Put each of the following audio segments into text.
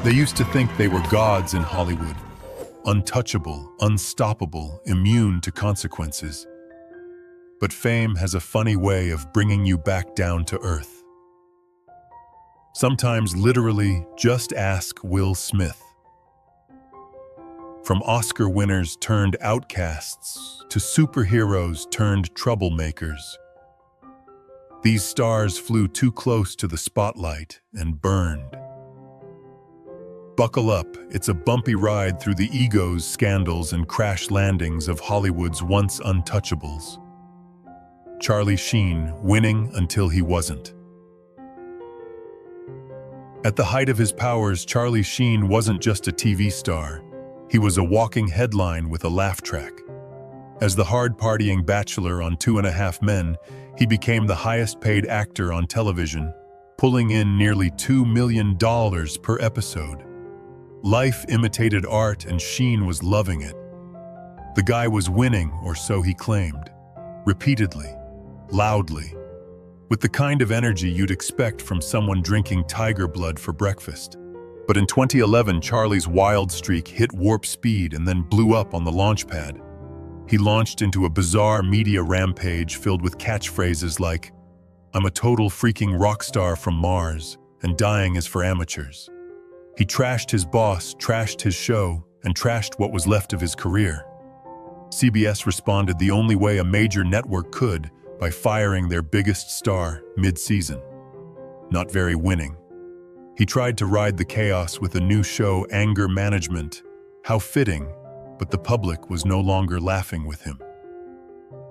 They used to think they were gods in Hollywood, untouchable, unstoppable, immune to consequences. But fame has a funny way of bringing you back down to earth. Sometimes literally, just ask Will Smith. From Oscar winners turned outcasts to superheroes turned troublemakers, these stars flew too close to the spotlight and burned. Buckle up, it's a bumpy ride through the egos, scandals, and crash landings of Hollywood's once untouchables. Charlie Sheen winning until he wasn't. At the height of his powers, Charlie Sheen wasn't just a TV star. He was a walking headline with a laugh track. As the hard-partying bachelor on 2.5 Men, he became the highest-paid actor on television, pulling in nearly $2 million per episode. Life imitated art, and Sheen was loving it. The guy was winning, or so he claimed, repeatedly, loudly, with the kind of energy you'd expect from someone drinking tiger blood for breakfast. But in 2011, Charlie's wild streak hit warp speed and then blew up on the launch pad. He launched into a bizarre media rampage filled with catchphrases like, "I'm a total freaking rock star from Mars, and dying is for amateurs." He trashed his boss, trashed his show, and trashed what was left of his career. CBS responded the only way a major network could, by firing their biggest star mid-season. Not very winning. He tried to ride the chaos with a new show, Anger Management. How fitting, but the public was no longer laughing with him.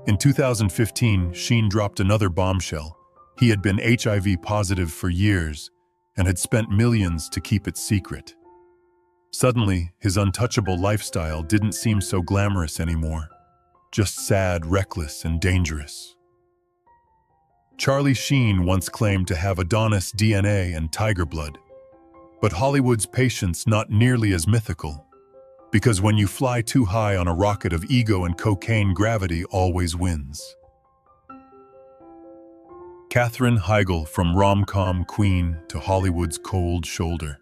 In 2015, Sheen dropped another bombshell. He had been HIV positive for years and had spent millions to keep it secret. Suddenly, his untouchable lifestyle didn't seem so glamorous anymore, just sad, reckless, and dangerous. Charlie Sheen once claimed to have Adonis DNA and tiger blood, but Hollywood's patience not nearly as mythical, because when you fly too high on a rocket of ego and cocaine, gravity always wins. Katherine Heigl, from rom-com queen to Hollywood's cold shoulder.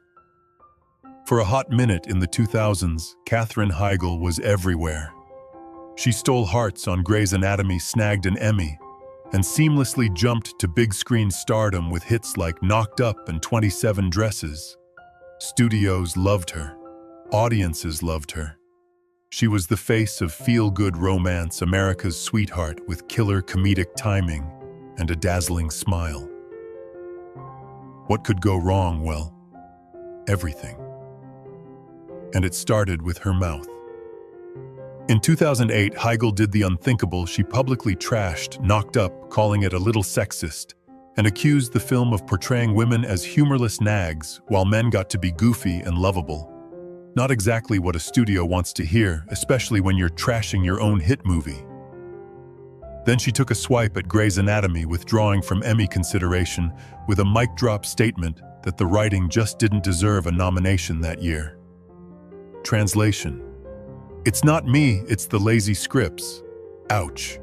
For a hot minute in the 2000s, Katherine Heigl was everywhere. She stole hearts on Grey's Anatomy, snagged an Emmy, and seamlessly jumped to big-screen stardom with hits like Knocked Up and 27 Dresses. Studios loved her. Audiences loved her. She was the face of feel-good romance, America's sweetheart with killer comedic timing and a dazzling smile. What could go wrong? Well, everything. And it started with her mouth. In 2008, Heigl did the unthinkable. She publicly trashed Knocked Up, calling it a little sexist, and accused the film of portraying women as humorless nags while men got to be goofy and lovable. Not exactly what a studio wants to hear, especially when you're trashing your own hit movie. Then she took a swipe at Grey's Anatomy, withdrawing from Emmy consideration with a mic-drop statement that the writing just didn't deserve a nomination that year. Translation: "It's not me, it's the lazy scripts. Ouch."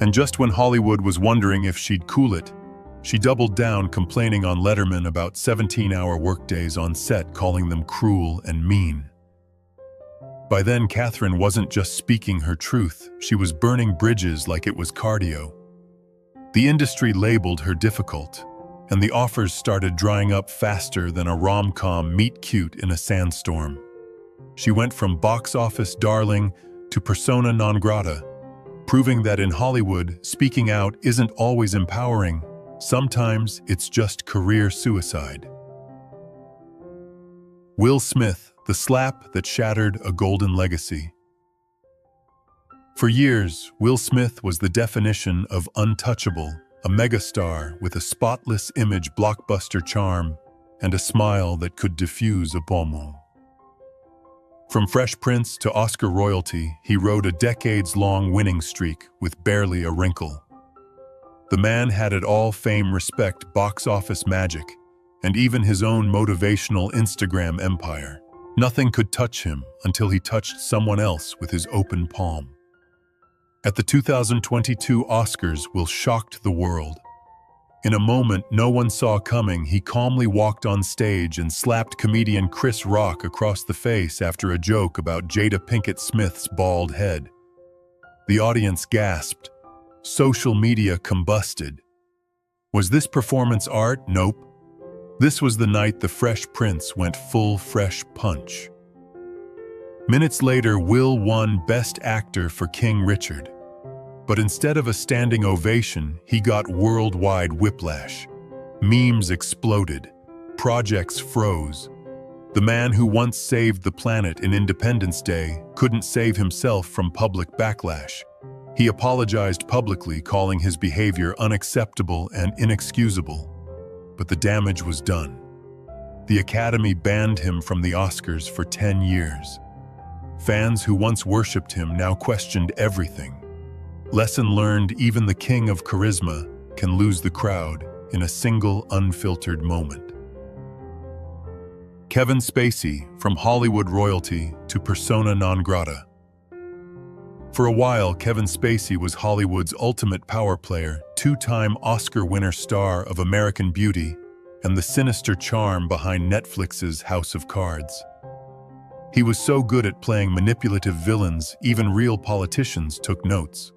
And just when Hollywood was wondering if she'd cool it, she doubled down, complaining on Letterman about 17-hour workdays on set, calling them cruel and mean. By then, Katherine wasn't just speaking her truth, she was burning bridges like it was cardio. The industry labeled her difficult, and the offers started drying up faster than a rom-com meet-cute in a sandstorm. She went from box office darling to persona non grata, proving that in Hollywood, speaking out isn't always empowering. Sometimes it's just career suicide. Will Smith, the slap that shattered a golden legacy. For years, Will Smith was the definition of untouchable, a megastar with a spotless image, blockbuster charm, and a smile that could diffuse a pomo. From Fresh Prince to Oscar royalty, he rode a decades-long winning streak with barely a wrinkle. The man had it all: fame, respect, box office magic, and even his own motivational Instagram empire. Nothing could touch him until he touched someone else with his open palm. At the 2022 Oscars, Will shocked the world. In a moment no one saw coming, he calmly walked on stage and slapped comedian Chris Rock across the face after a joke about Jada Pinkett Smith's bald head. The audience gasped. Social media combusted. Was this performance art? Nope. This was the night the Fresh Prince went full fresh punch. Minutes later, Will won Best Actor for King Richard. But instead of a standing ovation, he got worldwide whiplash. Memes exploded. Projects froze. The man who once saved the planet in Independence Day couldn't save himself from public backlash. He apologized publicly, calling his behavior unacceptable and inexcusable. But the damage was done. The Academy banned him from the Oscars for 10 years. Fans who once worshipped him now questioned everything. Lesson learned: even the king of charisma can lose the crowd in a single unfiltered moment. Kevin Spacey, from Hollywood royalty to persona non grata. For a while, Kevin Spacey was Hollywood's ultimate power player, two-time Oscar winner star of American Beauty, and the sinister charm behind Netflix's House of Cards. He was so good at playing manipulative villains, even real politicians took notes.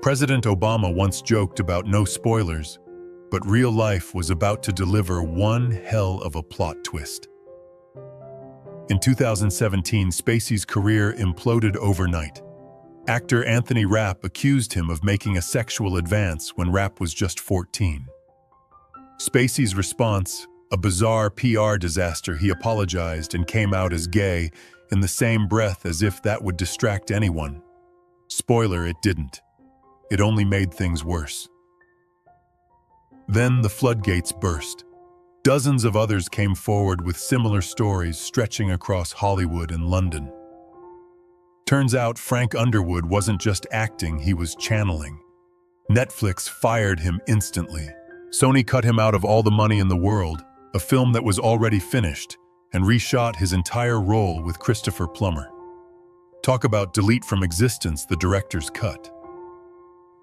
President Obama once joked about no spoilers, but real life was about to deliver one hell of a plot twist. In 2017, Spacey's career imploded overnight. Actor Anthony Rapp accused him of making a sexual advance when Rapp was just 14. Spacey's response: a bizarre PR disaster. He apologized and came out as gay in the same breath, as if that would distract anyone. Spoiler, it didn't. It only made things worse. Then the floodgates burst. Dozens of others came forward with similar stories stretching across Hollywood and London. Turns out Frank Underwood wasn't just acting, he was channeling. Netflix fired him instantly. Sony cut him out of All the Money in the World, a film that was already finished, and reshot his entire role with Christopher Plummer. Talk about delete from existence, the director's cut.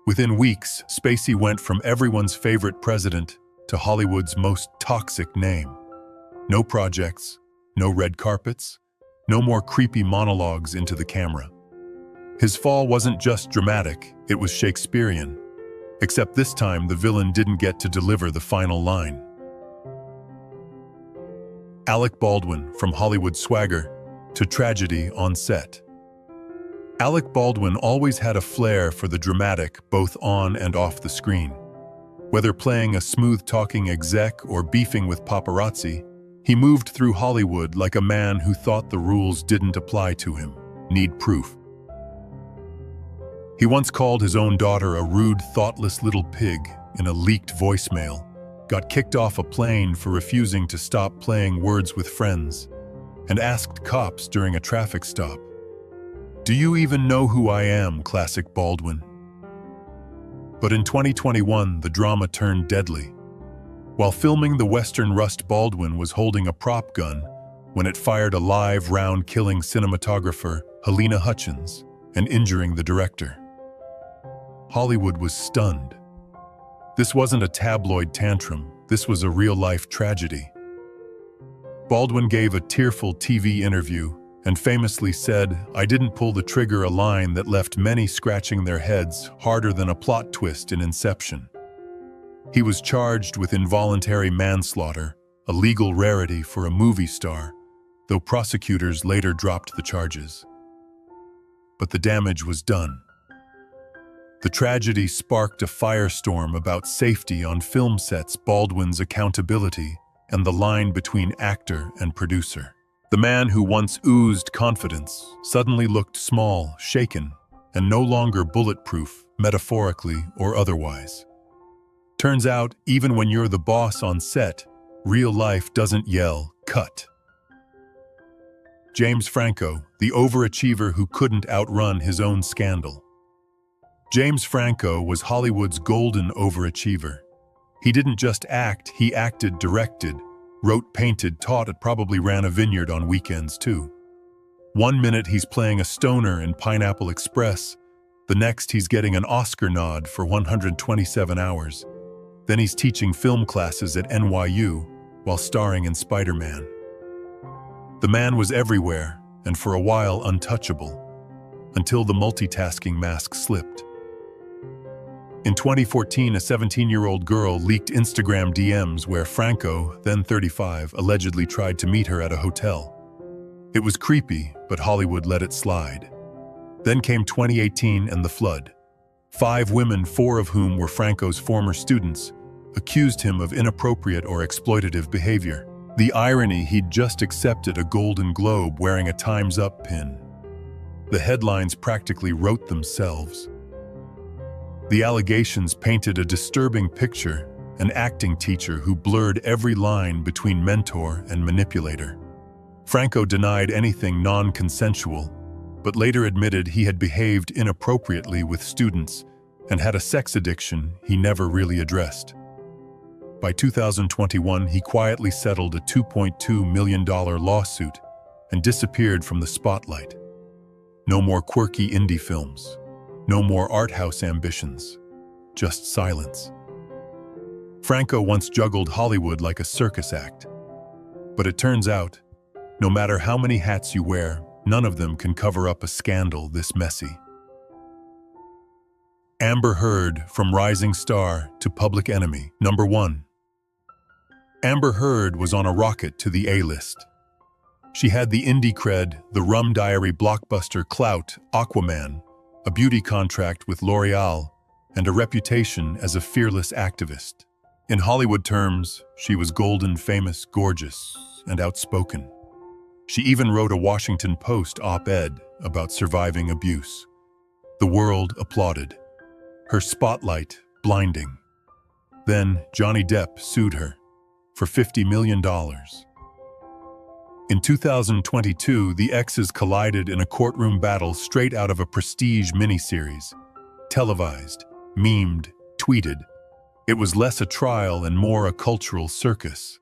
Within weeks, Spacey went from everyone's favorite president to Hollywood's most toxic name. No projects, no red carpets, no more creepy monologues into the camera. His fall wasn't just dramatic, it was Shakespearean. Except this time, the villain didn't get to deliver the final line. Alec Baldwin, from Hollywood swagger to tragedy on set. Alec Baldwin always had a flair for the dramatic, both on and off the screen. Whether playing a smooth-talking exec or beefing with paparazzi, he moved through Hollywood like a man who thought the rules didn't apply to him. Need proof. He once called his own daughter a rude, thoughtless little pig in a leaked voicemail, got kicked off a plane for refusing to stop playing Words with Friends, and asked cops during a traffic stop, "Do you even know who I am?" Classic Baldwin. But in 2021, the drama turned deadly. While filming the Western Rust, Baldwin was holding a prop gun when it fired a live round, killing cinematographer Helena Hutchins and injuring the director. Hollywood was stunned. This wasn't a tabloid tantrum, this was a real-life tragedy. Baldwin gave a tearful TV interview and famously said, "I didn't pull the trigger," a line that left many scratching their heads harder than a plot twist in Inception. He was charged with involuntary manslaughter, a legal rarity for a movie star, though prosecutors later dropped the charges. But the damage was done. The tragedy sparked a firestorm about safety on film sets, Baldwin's accountability, and the line between actor and producer. The man who once oozed confidence suddenly looked small, shaken, and no longer bulletproof, metaphorically or otherwise. Turns out, even when you're the boss on set, real life doesn't yell, "Cut." James Franco, the overachiever who couldn't outrun his own scandal. James Franco was Hollywood's golden overachiever. He didn't just act, he acted, directed, wrote, painted, taught, and probably ran a vineyard on weekends too. One minute he's playing a stoner in Pineapple Express, the next he's getting an Oscar nod for 127 hours. Then he's teaching film classes at NYU while starring in Spider-Man. The man was everywhere and for a while untouchable, until the multitasking mask slipped. In 2014, a 17-year-old girl leaked Instagram DMs where Franco, then 35, allegedly tried to meet her at a hotel. It was creepy, but Hollywood let it slide. Then came 2018 and the flood. 5 women, 4 of whom were Franco's former students, accused him of inappropriate or exploitative behavior. The irony, he'd just accepted a Golden Globe wearing a Time's Up pin. The headlines practically wrote themselves. The allegations painted a disturbing picture, an acting teacher who blurred every line between mentor and manipulator. Franco denied anything non-consensual, but later admitted he had behaved inappropriately with students and had a sex addiction he never really addressed. By 2021, he quietly settled a $2.2 million lawsuit and disappeared from the spotlight. No more quirky indie films. No more art house ambitions. Just silence. Franco once juggled Hollywood like a circus act. But it turns out, no matter how many hats you wear, none of them can cover up a scandal this messy. Amber Heard, from rising star to public enemy. Number 1. Amber Heard was on a rocket to the A-list. She had the indie cred, the Rum Diary blockbuster clout, Aquaman, a beauty contract with L'Oreal, and a reputation as a fearless activist. In Hollywood terms, she was golden, famous, gorgeous, and outspoken. She even wrote a Washington Post op-ed about surviving abuse. The world applauded. Her spotlight blinding. Then Johnny Depp sued her for $50 million. In 2022, the exes collided in a courtroom battle straight out of a prestige miniseries. Televised, memed, tweeted. It was less a trial and more a cultural circus.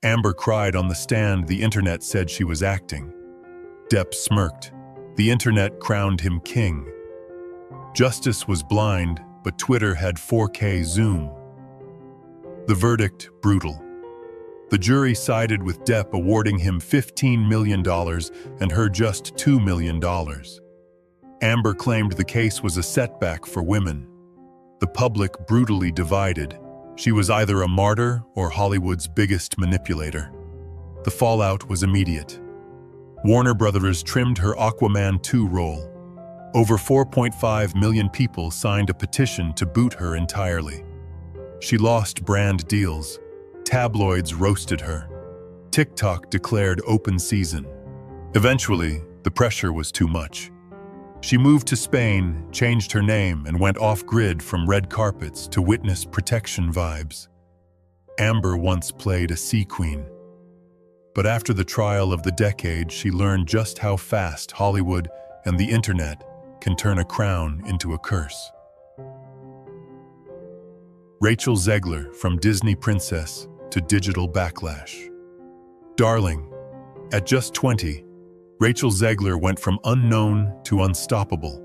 Amber cried on the stand. The internet said she was acting. Depp smirked. The internet crowned him king. Justice was blind, but Twitter had 4K zoom. The verdict, brutal. The jury sided with Depp, awarding him $15 million and her just $2 million. Amber claimed the case was a setback for women. The public brutally divided. She was either a martyr or Hollywood's biggest manipulator. The fallout was immediate. Warner Brothers trimmed her Aquaman 2 role. Over 4.5 million people signed a petition to boot her entirely. She lost brand deals. Tabloids roasted her. TikTok declared open season. Eventually, the pressure was too much. She moved to Spain, changed her name, and went off-grid from red carpets to witness protection vibes. Amber once played a sea queen. But after the trial of the decade, she learned just how fast Hollywood and the internet can turn a crown into a curse. Rachel Zegler, from Disney princess to digital backlash. Darling. At just 20, Rachel Zegler went from unknown to unstoppable.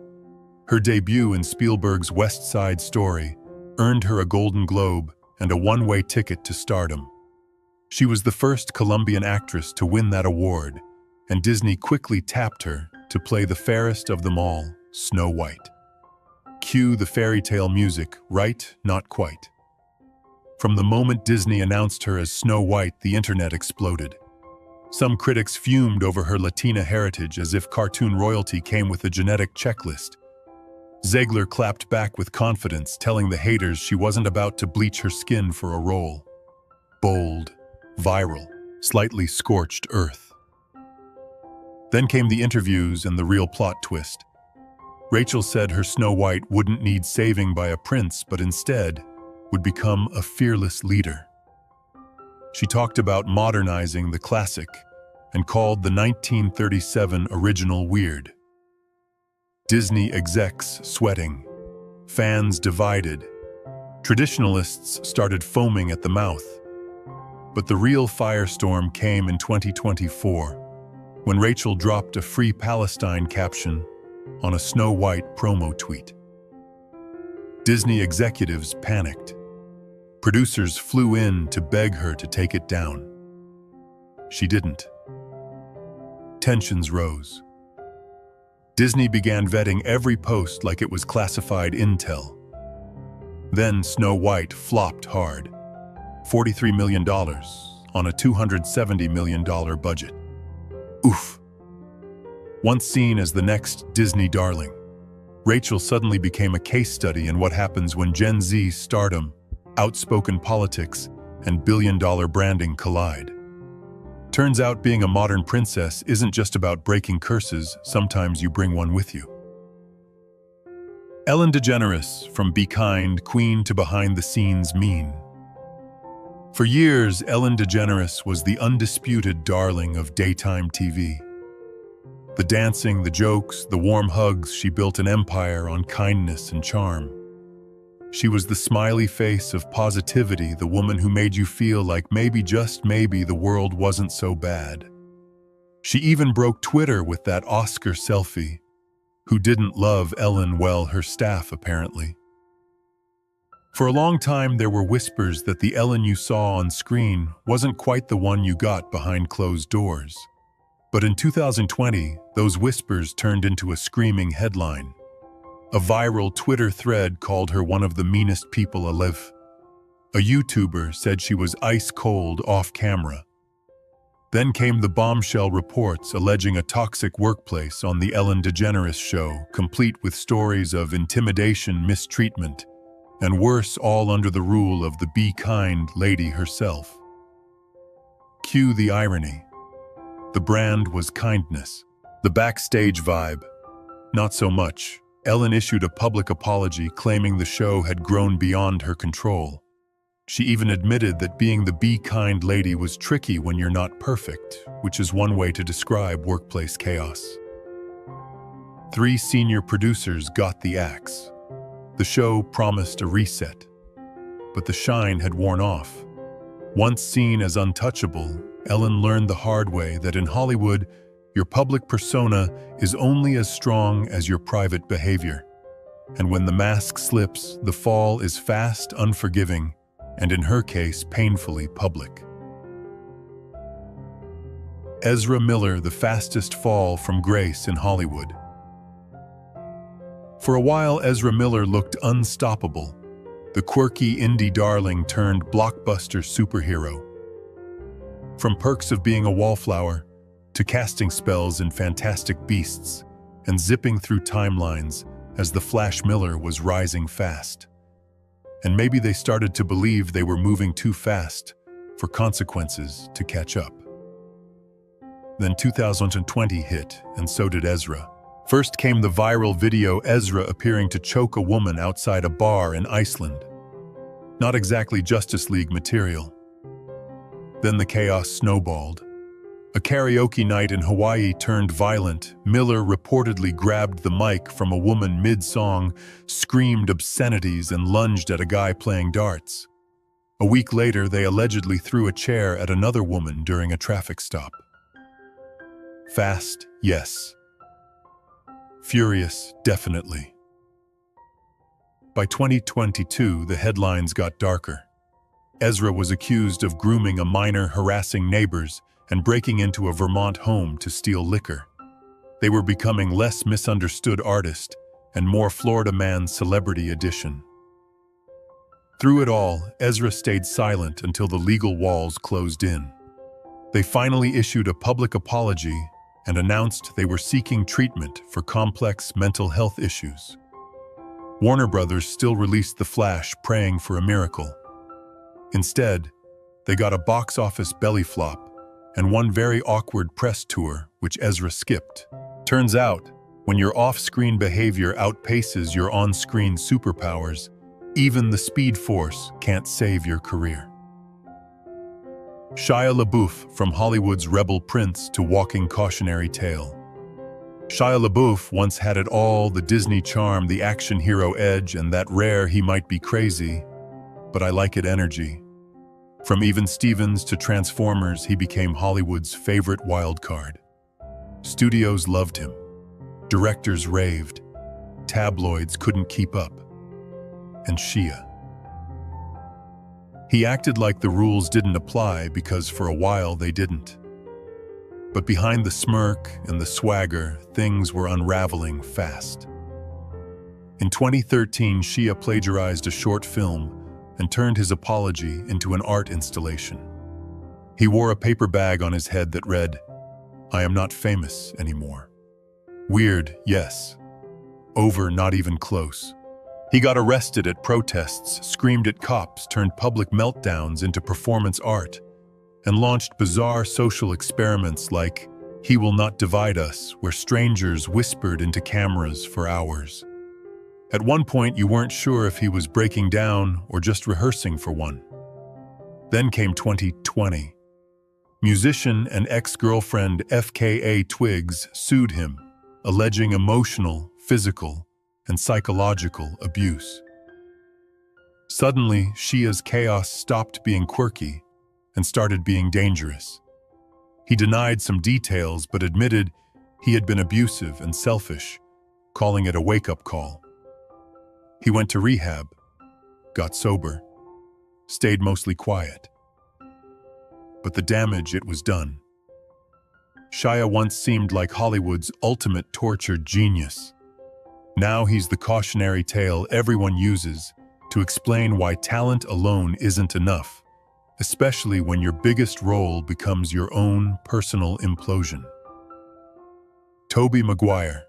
Her debut in Spielberg's West Side Story earned her a Golden Globe and a one-way ticket to stardom. She was the first Colombian actress to win that award, and Disney quickly tapped her to play the fairest of them all, Snow White. Cue the fairy tale music, right? Not quite. From the moment Disney announced her as Snow White, the internet exploded. Some critics fumed over her Latina heritage as if cartoon royalty came with a genetic checklist. Zegler clapped back with confidence, telling the haters she wasn't about to bleach her skin for a role. Bold, viral, slightly scorched earth. Then came the interviews and the real plot twist. Rachel said her Snow White wouldn't need saving by a prince, but instead would become a fearless leader. She talked about modernizing the classic and called the 1937 original weird. Disney execs sweating, fans divided, traditionalists started foaming at the mouth. But the real firestorm came in 2024, when Rachel dropped a Free Palestine caption on a Snow White promo tweet. Disney executives panicked. Producers flew in to beg her to take it down. She didn't. Tensions rose. Disney began vetting every post like it was classified intel. Then Snow White flopped hard. $43 million on a $270 million budget. Oof. Once seen as the next Disney darling, Rachel suddenly became a case study in what happens when Gen Z stardom, outspoken politics, and billion-dollar branding collide. Turns out being a modern princess isn't just about breaking curses, sometimes you bring one with you. Ellen DeGeneres, from Be Kind Queen to behind the scenes mean. For years, Ellen DeGeneres was the undisputed darling of daytime TV. The dancing, the jokes, the warm hugs, she built an empire on kindness and charm. She was the smiley face of positivity, the woman who made you feel like maybe, just maybe, the world wasn't so bad. She even broke Twitter with that Oscar selfie. Who didn't love Ellen? Well, her staff, apparently. For a long time, there were whispers that the Ellen you saw on screen wasn't quite the one you got behind closed doors. But in 2020, those whispers turned into a screaming headline. A viral Twitter thread called her one of the meanest people alive. A YouTuber said she was ice cold off camera. Then came the bombshell reports alleging a toxic workplace on the Ellen DeGeneres show, complete with stories of intimidation, mistreatment, and worse, all under the rule of the Be Kind lady herself. Cue the irony. The brand was kindness. The backstage vibe, not so much. Ellen issued a public apology claiming the show had grown beyond her control. She even admitted that being the Be Kind lady was tricky when you're not perfect, which is one way to describe workplace chaos. 3 senior producers got the axe. The show promised a reset, but the shine had worn off. Once seen as untouchable, Ellen learned the hard way that in Hollywood, your public persona is only as strong as your private behavior. And when the mask slips, the fall is fast, unforgiving, and in her case, painfully public. Ezra Miller, the fastest fall from grace in Hollywood. For a while, Ezra Miller looked unstoppable, the quirky indie darling turned blockbuster superhero. From Perks of Being a Wallflower, to casting spells in Fantastic Beasts, and zipping through timelines as the Flash Miller was rising fast. And maybe they started to believe they were moving too fast for consequences to catch up. Then 2020 hit, and so did Ezra. First came the viral video Ezra appearing to choke a woman outside a bar in Iceland. Not exactly Justice League material. Then the chaos snowballed. A karaoke night in Hawaii turned violent. Miller reportedly grabbed the mic from a woman mid-song, screamed obscenities, and lunged at a guy playing darts. A week later, they allegedly threw a chair at another woman during a traffic stop. Fast, yes. Furious, definitely. By 2022, the headlines got darker. Ezra was accused of grooming a minor, harassing neighbors, and breaking into a Vermont home to steal liquor. They were becoming less misunderstood artist and more Florida man celebrity edition. Through it all, Ezra stayed silent until the legal walls closed in. They finally issued a public apology and announced they were seeking treatment for complex mental health issues. Warner Brothers still released The Flash, praying for a miracle. Instead, they got a box office belly flop and one very awkward press tour, which Ezra skipped. Turns out, when your off-screen behavior outpaces your on-screen superpowers, even the Speed Force can't save your career. Shia LaBeouf, from Hollywood's rebel prince to walking cautionary tale. Shia LaBeouf once had it all: the Disney charm, the action hero edge, and that rare he might be crazy, but I like it energy. From Even Stevens to Transformers, he became Hollywood's favorite wild card. Studios loved him. Directors raved. Tabloids couldn't keep up. And Shia. He acted like the rules didn't apply because for a while they didn't. But behind the smirk and the swagger, things were unraveling fast. In 2013, Shia plagiarized a short film and turned his apology into an art installation. He wore a paper bag on his head that read, "I am not famous anymore." Weird, yes. Over, not even close. He got arrested at protests, screamed at cops, turned public meltdowns into performance art, and launched bizarre social experiments like "He Will Not Divide Us," where strangers whispered into cameras for hours. At one point, you weren't sure if he was breaking down or just rehearsing for one. Then came 2020. Musician and ex-girlfriend FKA Twigs sued him, alleging emotional, physical, and psychological abuse. Suddenly, Shia's chaos stopped being quirky and started being dangerous. He denied some details but admitted he had been abusive and selfish, calling it a wake-up call. He went to rehab, got sober, stayed mostly quiet. But the damage, it was done. Shia once seemed like Hollywood's ultimate tortured genius. Now he's the cautionary tale everyone uses to explain why talent alone isn't enough, especially when your biggest role becomes your own personal implosion. Tobey Maguire.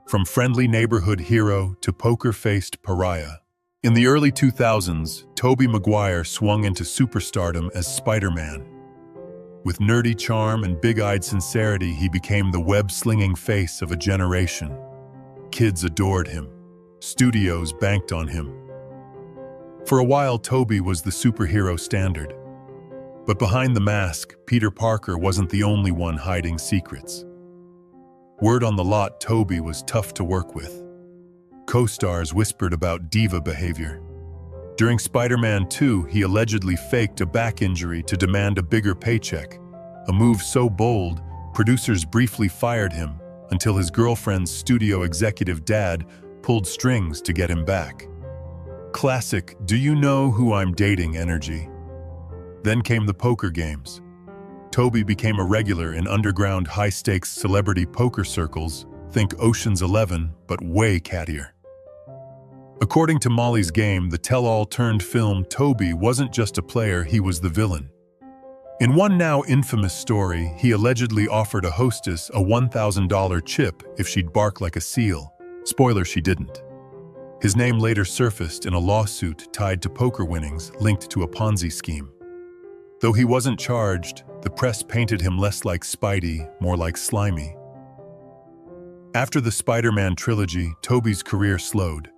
From friendly neighborhood hero to poker-faced pariah. In the early 2000s, Tobey Maguire swung into superstardom as Spider-Man. With nerdy charm and big-eyed sincerity, he became the web-slinging face of a generation. Kids adored him. Studios banked on him. For a while, Tobey was the superhero standard. But behind the mask, Peter Parker wasn't the only one hiding secrets. Word on the lot, Tobey was tough to work with. Co-stars whispered about diva behavior. During Spider-Man 2, he allegedly faked a back injury to demand a bigger paycheck, a move so bold, producers briefly fired him until his girlfriend's studio executive dad pulled strings to get him back. Classic, "Do you know who I'm dating" energy. Then came the poker games. Tobey became a regular in underground high-stakes celebrity poker circles, think Ocean's 11, but way cattier. According to Molly's Game, the tell-all-turned-film, Tobey wasn't just a player, he was the villain. In one now infamous story, he allegedly offered a hostess a $1,000 chip if she'd bark like a seal. Spoiler, she didn't. His name later surfaced in a lawsuit tied to poker winnings linked to a Ponzi scheme. Though he wasn't charged, the press painted him less like Spidey, more like Slimy. After the Spider-Man trilogy, Tobey's career slowed.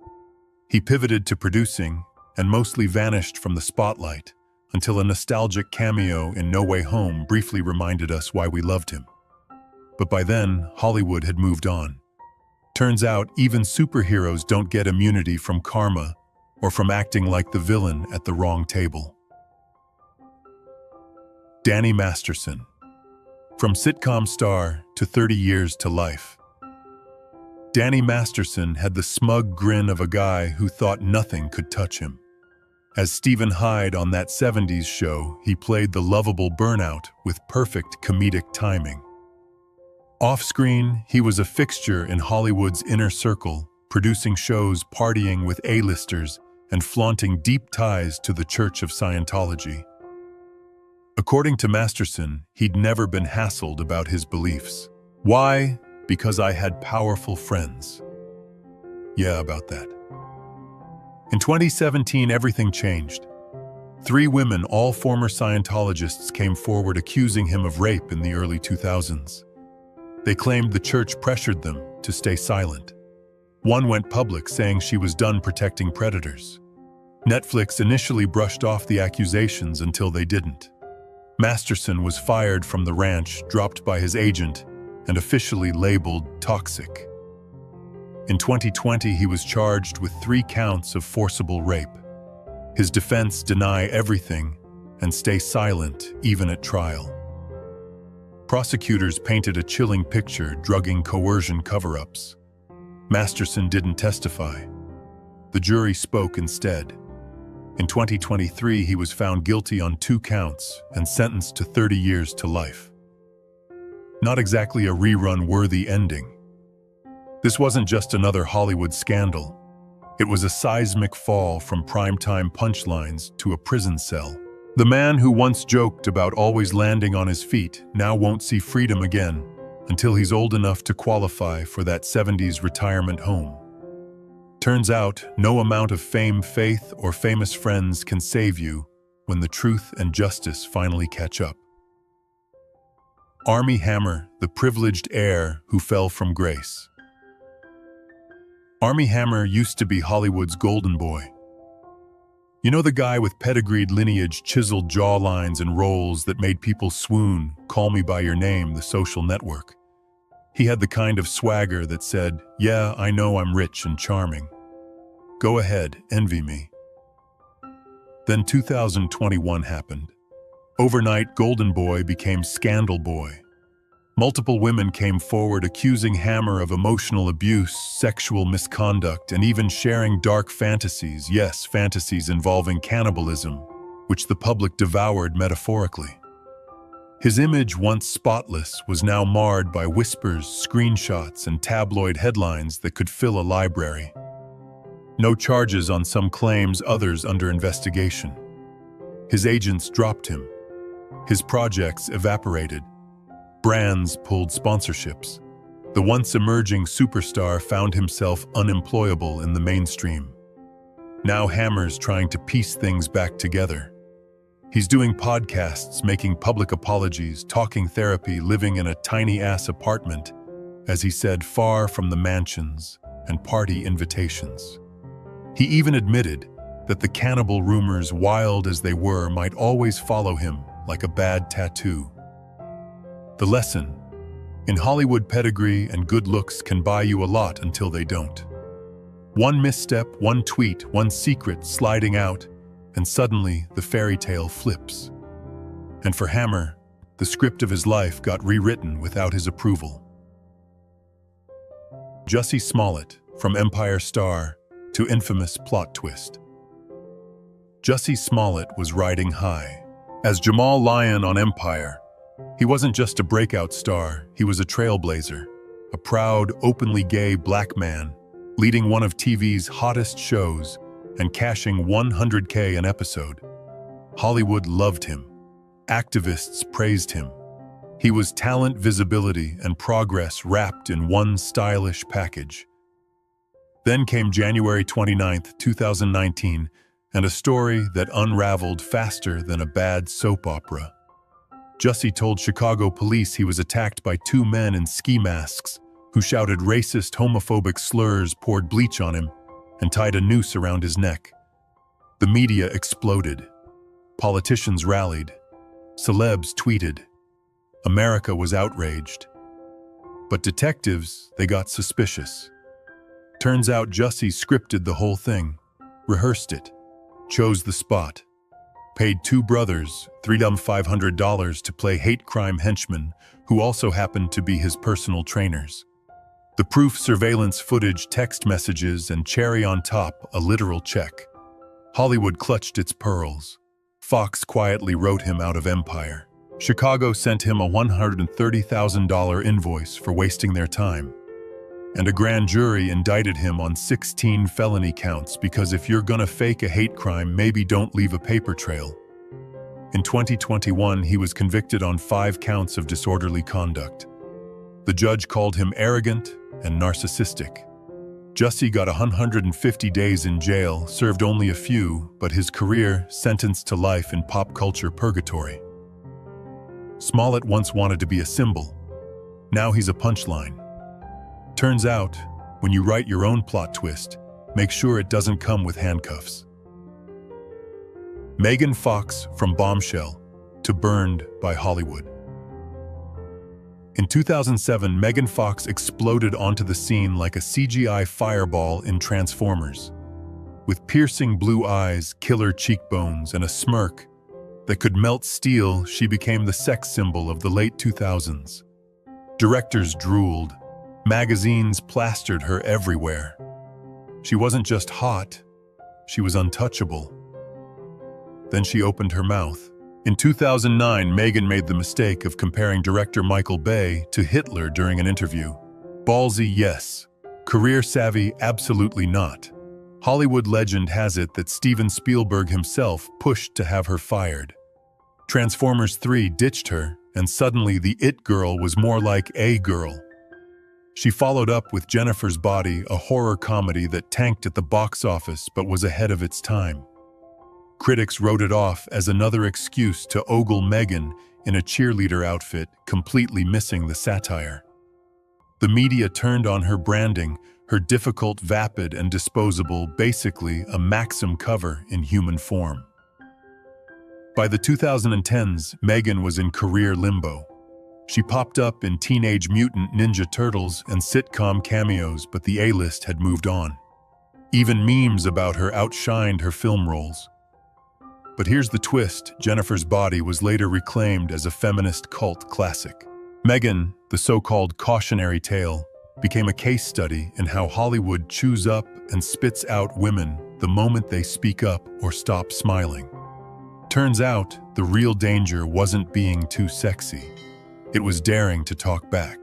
He pivoted to producing and mostly vanished from the spotlight until a nostalgic cameo in No Way Home briefly reminded us why we loved him. But by then, Hollywood had moved on. Turns out, even superheroes don't get immunity from karma or from acting like the villain at the wrong table. Danny Masterson. From sitcom star to 30 years to life. Danny Masterson had the smug grin of a guy who thought nothing could touch him. As Stephen Hyde on that 70s show, he played the lovable burnout with perfect comedic timing. Off-screen, he was a fixture in Hollywood's inner circle, producing shows, partying with A-listers, and flaunting deep ties to the Church of Scientology. According to Masterson, he'd never been hassled about his beliefs. Why? Because I had powerful friends. Yeah, about that. In 2017, everything changed. 3 women, all former Scientologists, came forward accusing him of rape in the early 2000s. They claimed the church pressured them to stay silent. One went public saying she was done protecting predators. Netflix initially brushed off the accusations until they didn't. Masterson was fired from the ranch, dropped by his agent, and officially labeled toxic. In 2020, he was charged with 3 counts of forcible rape. His defense: deny everything and stay silent even at trial. Prosecutors painted a chilling picture, drugging coercion cover-ups. Masterson didn't testify. The jury spoke instead. In 2023, he was found guilty on 2 counts and sentenced to 30 years to life. Not exactly a rerun-worthy ending. This wasn't just another Hollywood scandal. It was a seismic fall from primetime punchlines to a prison cell. The man who once joked about always landing on his feet now won't see freedom again until he's old enough to qualify for that 70s retirement home. Turns out, no amount of fame, faith, or famous friends can save you when the truth and justice finally catch up. Armie Hammer, the privileged heir who fell from grace. Armie Hammer used to be Hollywood's golden boy. You know, the guy with pedigreed lineage, chiseled jawlines, and roles that made people swoon, Call Me by Your Name, The Social Network. He had the kind of swagger that said, "Yeah, I know I'm rich and charming. Go ahead, envy me." Then 2021 happened. Overnight, Golden Boy became Scandal Boy. Multiple women came forward accusing Hammer of emotional abuse, sexual misconduct, and even sharing dark fantasies, yes, fantasies involving cannibalism, which the public devoured metaphorically. His image, once spotless, was now marred by whispers, screenshots, and tabloid headlines that could fill a library. No charges on some claims, others under investigation. His agents dropped him. His projects evaporated. Brands pulled sponsorships. The once emerging superstar found himself unemployable in the mainstream. Now Hammer's trying to piece things back together. He's doing podcasts, making public apologies, talking therapy, living in a tiny-ass apartment, as he said, far from the mansions and party invitations. He even admitted that the cannibal rumors, wild as they were, might always follow him like a bad tattoo. The lesson: in Hollywood, pedigree and good looks can buy you a lot until they don't. One misstep, one tweet, one secret sliding out, and suddenly the fairy tale flips. And for Hammer, the script of his life got rewritten without his approval. Jussie Smollett, from Empire star to infamous plot twist. Jussie Smollett was riding high. As Jamal Lyon on Empire, he wasn't just a breakout star, he was a trailblazer, a proud, openly gay black man, leading one of TV's hottest shows and cashing $100K an episode. Hollywood loved him. Activists praised him. He was talent, visibility, and progress wrapped in one stylish package. Then came January 29, 2019, and a story that unraveled faster than a bad soap opera. Jussie told Chicago police he was attacked by 2 men in ski masks who shouted racist, homophobic slurs, poured bleach on him, and tied a noose around his neck. The media exploded. Politicians rallied. Celebs tweeted. America was outraged. But detectives, they got suspicious. Turns out Jussie scripted the whole thing, rehearsed it, chose the spot, paid 2 brothers $3,500 to play hate crime henchmen who also happened to be his personal trainers. The proof: surveillance footage, text messages, and cherry on top, a literal check. Hollywood clutched its pearls. Fox quietly wrote him out of Empire. Chicago sent him a $130,000 invoice for wasting their time. And a grand jury indicted him on 16 felony counts because if you're gonna fake a hate crime, maybe don't leave a paper trail. In 2021, he was convicted on 5 counts of disorderly conduct. The judge called him arrogant and narcissistic. Jussie got 150 days in jail, served only a few, but his career sentenced to life in pop culture purgatory. Smollett once wanted to be a symbol. Now he's a punchline. Turns out, when you write your own plot twist, make sure it doesn't come with handcuffs. Megan Fox, from Bombshell to Burned by Hollywood. In 2007, Megan Fox exploded onto the scene like a CGI fireball in Transformers. With piercing blue eyes, killer cheekbones, and a smirk that could melt steel, she became the sex symbol of the late 2000s. Directors drooled. Magazines plastered her everywhere. She wasn't just hot, she was untouchable. then she opened her mouth. In 2009, Megan made the mistake of comparing director Michael Bay to Hitler during an interview. Ballsy, yes. Career savvy, absolutely not. Hollywood legend has it that Steven Spielberg himself pushed to have her fired. Transformers 3 ditched her, and suddenly the It Girl was more like A Girl. She followed up with Jennifer's Body, a horror comedy that tanked at the box office but was ahead of its time. Critics wrote it off as another excuse to ogle Megan in a cheerleader outfit, completely missing the satire. The media turned on her branding, her difficult, vapid, and disposable, basically a Maxim cover in human form. By the 2010s, Megan was in career limbo. She popped up in Teenage Mutant Ninja Turtles and sitcom cameos, but the A-list had moved on. Even memes about her outshined her film roles. But here's the twist: Jennifer's Body was later reclaimed as a feminist cult classic. Megan, the so-called cautionary tale, became a case study in how Hollywood chews up and spits out women the moment they speak up or stop smiling. Turns out, the real danger wasn't being too sexy. It was daring to talk back.